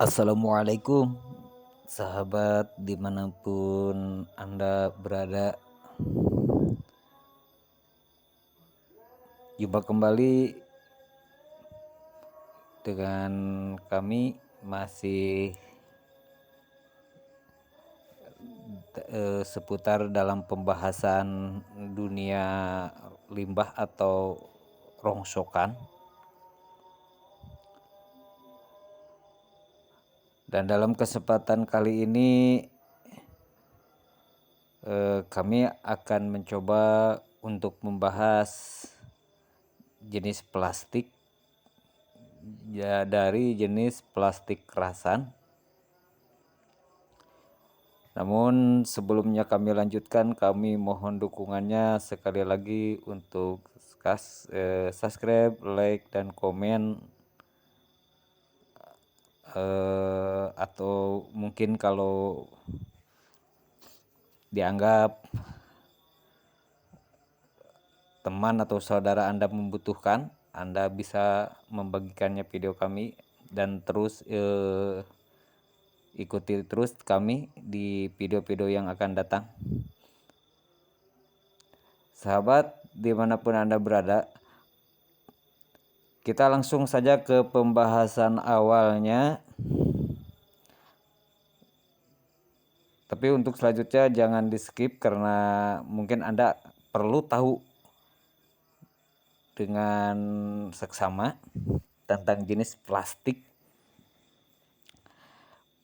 Assalamualaikum sahabat dimanapun Anda berada. Jumpa kembali dengan kami masih seputar dalam pembahasan dunia limbah atau rongsokan. Dan dalam kesempatan kali ini kami akan mencoba untuk membahas jenis plastik ya, dari jenis plastik kerasan. Namun sebelumnya kami lanjutkan, kami mohon dukungannya sekali lagi untuk subscribe, like, dan komen, atau mungkin kalau dianggap teman atau saudara Anda membutuhkan, Anda bisa membagikannya video kami dan terus ikuti terus kami di video-video yang akan datang. Sahabat dimanapun Anda berada, kita langsung saja ke pembahasan awalnya. Tapi untuk selanjutnya jangan di skip karena mungkin Anda perlu tahu dengan seksama tentang jenis plastik.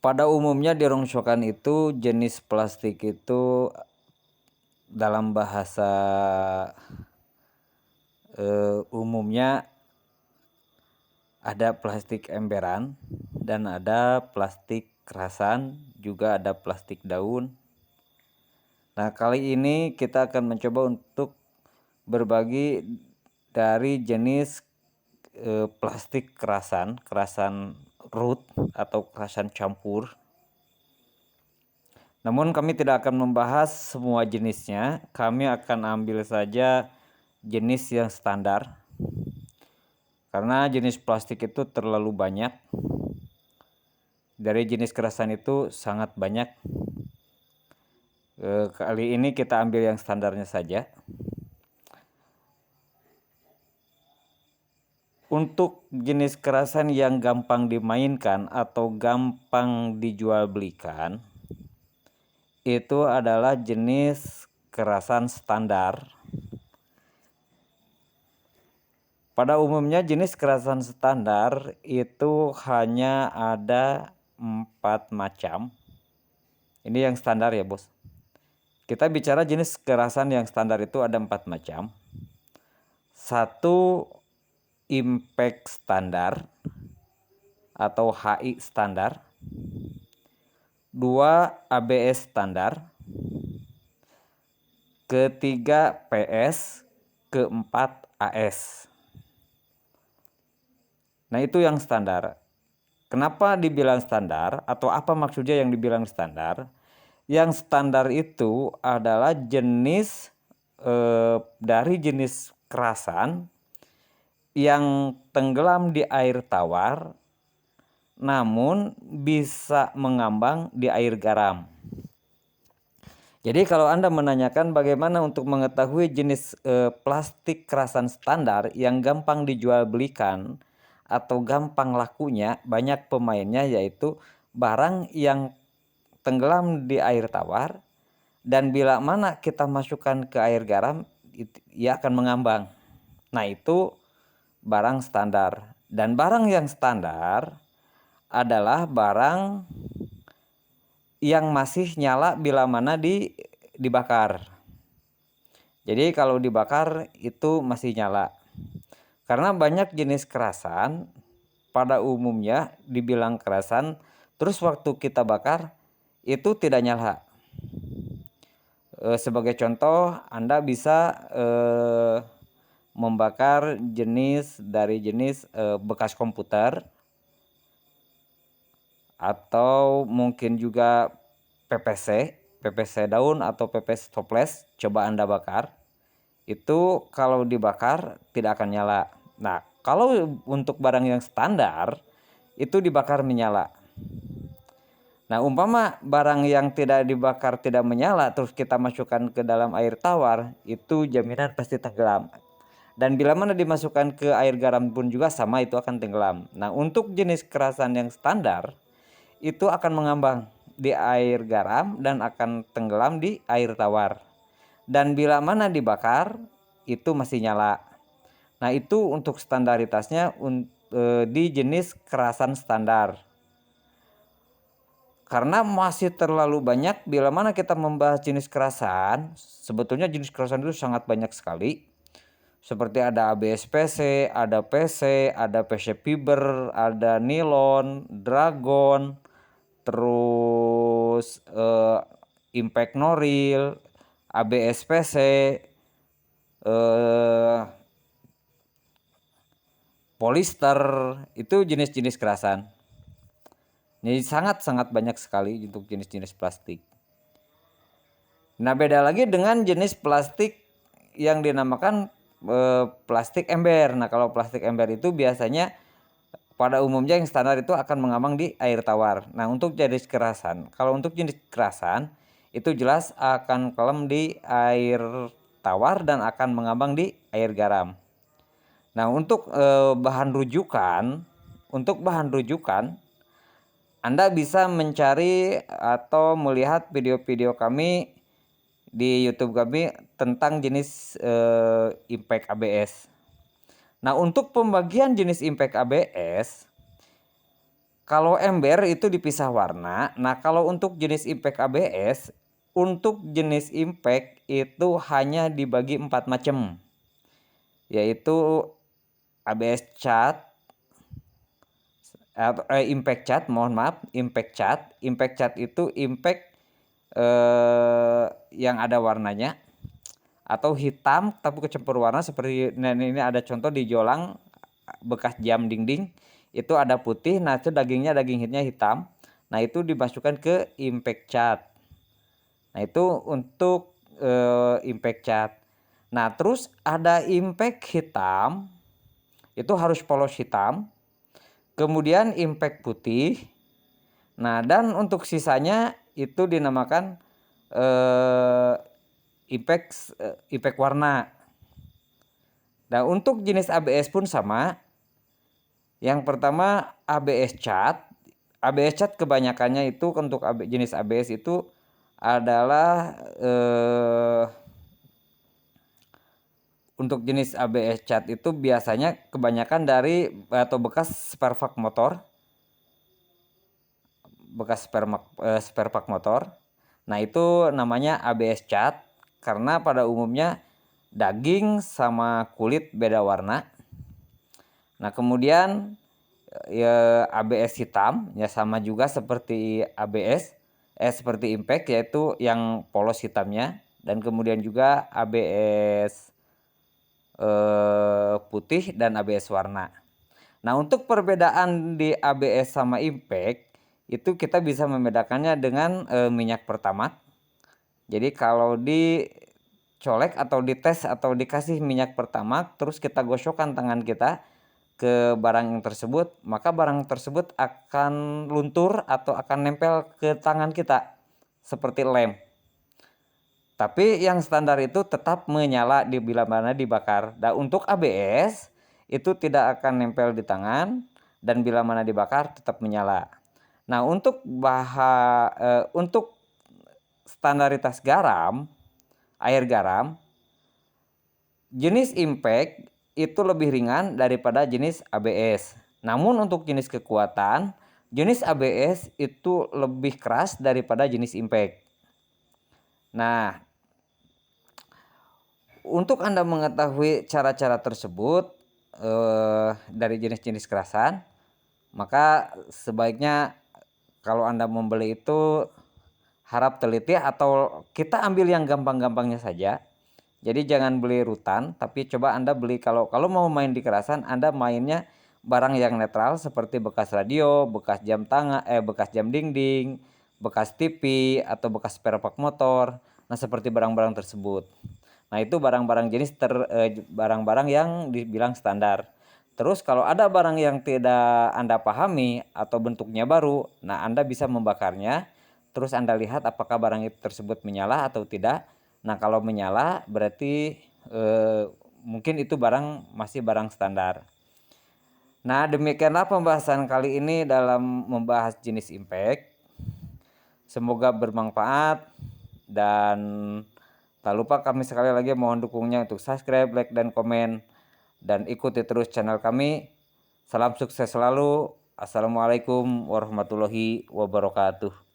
Pada umumnya di rongsokan itu jenis plastik itu dalam bahasa umumnya ada plastik emberan dan ada plastik kerasan, juga ada plastik daun. Nah, kali ini kita akan mencoba untuk berbagi dari jenis plastik kerasan root atau kerasan campur. Namun kami tidak akan membahas semua jenisnya, kami akan ambil saja jenis yang standar. Karena jenis plastik itu terlalu banyak. Dari jenis kerasan itu sangat banyak. Kali ini kita ambil yang standarnya saja. Untuk jenis kerasan yang gampang dimainkan atau gampang dijual belikan, itu adalah jenis kerasan standar. Pada umumnya jenis kerasan standar itu hanya ada 4 macam. Ini yang standar ya bos. Kita bicara jenis kerasan yang standar itu ada 4 macam. 1, impact standar atau HI standar. 2, ABS standar. Ketiga, PS. Keempat, AS. Nah, itu yang standar. Kenapa dibilang standar atau apa maksudnya yang dibilang standar? Yang standar itu adalah jenis dari jenis kerasan yang tenggelam di air tawar namun bisa mengambang di air garam. Jadi kalau Anda menanyakan bagaimana untuk mengetahui jenis plastik kerasan standar yang gampang dijual belikan atau gampang lakunya, banyak pemainnya, yaitu barang yang tenggelam di air tawar dan bila mana kita masukkan ke air garam ia akan mengambang. Nah, itu barang standar. Dan barang yang standar adalah barang yang masih nyala bila mana dibakar. Jadi kalau dibakar itu masih nyala. Karena banyak jenis kerasan pada umumnya dibilang kerasan, terus waktu kita bakar itu tidak nyala. Sebagai contoh, Anda bisa membakar jenis bekas komputer atau mungkin juga PPC daun atau PPC toples. Coba Anda bakar, itu kalau dibakar tidak akan nyala. Nah, kalau untuk barang yang standar itu dibakar menyala. Nah, umpama barang yang tidak dibakar tidak menyala terus kita masukkan ke dalam air tawar, itu jaminan pasti tenggelam. Dan bila mana dimasukkan ke air garam pun juga sama, itu akan tenggelam. Nah, untuk jenis kerasan yang standar itu akan mengambang di air garam dan akan tenggelam di air tawar. Dan bila mana dibakar itu masih nyala. Nah, itu untuk standaritasnya di jenis kerasan standar. Karena masih terlalu banyak, bila mana kita membahas jenis kerasan, sebetulnya jenis kerasan itu sangat banyak sekali. Seperti ada ABS PC, ada PC, ada PC fiber, ada nilon, dragon, terus impact noril, ABS PC, polister, itu jenis-jenis kerasan. Jadi sangat-sangat banyak sekali untuk jenis-jenis plastik. Nah, beda lagi dengan jenis plastik yang dinamakan plastik ember. Nah, kalau plastik ember itu biasanya pada umumnya yang standar itu akan mengambang di air tawar. Nah, untuk jenis kerasan, kalau untuk jenis kerasan itu jelas akan kelem di air tawar dan akan mengambang di air garam. Nah, untuk bahan rujukan, Anda bisa mencari atau melihat video-video kami di YouTube kami tentang jenis impact ABS. Nah, untuk pembagian jenis impact ABS, kalau ember itu dipisah warna. Nah, kalau untuk jenis impact ABS, untuk jenis impact itu hanya dibagi 4 macam, yaitu ABS cat, impact cat, impact cat itu impact yang ada warnanya atau hitam tapi kecampur warna, seperti ini ada contoh di jolang bekas jam dinding itu ada putih. Nah, itu daging hitnya hitam. Nah, itu dimasukkan ke impact cat. Nah, itu untuk impact cat. Nah, terus ada impact hitam, itu harus polos hitam. Kemudian impact putih. Nah, dan untuk sisanya itu dinamakan impact warna. Nah, untuk jenis ABS pun sama. Yang pertama ABS cat. ABS cat kebanyakannya itu untuk jenis ABS itu adalah untuk jenis ABS cat itu biasanya kebanyakan dari atau bekas spare part motor. Nah, itu namanya ABS cat karena pada umumnya daging sama kulit beda warna. Nah, kemudian ya ABS hitam ya sama juga seperti seperti impact, yaitu yang polos hitamnya. Dan kemudian juga ABS putih dan ABS warna. Nah, untuk perbedaan di ABS sama impact itu kita bisa membedakannya dengan minyak pertamax. Jadi kalau dicolek atau dites atau dikasih minyak pertamax terus kita gosokkan tangan kita ke barang yang tersebut, maka barang tersebut akan luntur atau akan nempel ke tangan kita seperti lem. Tapi yang standar itu tetap menyala bila mana dibakar. Dan untuk ABS itu tidak akan nempel di tangan dan bila mana dibakar tetap menyala. Nah, untuk standaritas air garam, jenis impact itu lebih ringan daripada jenis ABS. Namun untuk jenis kekuatan, jenis ABS itu lebih keras daripada jenis impact. Nah, untuk Anda mengetahui cara-cara tersebut dari jenis-jenis kerasan, maka sebaiknya kalau Anda membeli itu harap teliti atau kita ambil yang gampang-gampangnya saja. Jadi jangan beli rutan, tapi coba Anda beli kalau mau main di kerasan, Anda mainnya barang yang netral seperti bekas radio, bekas jam tangan, bekas jam dinding, bekas TV atau bekas spare part motor. Nah, seperti barang-barang tersebut. Nah, itu barang-barang jenis barang-barang yang dibilang standar. Terus kalau ada barang yang tidak Anda pahami atau bentuknya baru, nah Anda bisa membakarnya, terus Anda lihat apakah barang itu tersebut menyala atau tidak. Nah kalau menyala berarti mungkin itu barang masih barang standar. Nah demikianlah pembahasan kali ini dalam membahas jenis impact. Semoga bermanfaat dan tak lupa kami sekali lagi mohon dukungnya untuk subscribe, like, dan komen. Dan ikuti terus channel kami. Salam sukses selalu. Assalamualaikum warahmatullahi wabarakatuh.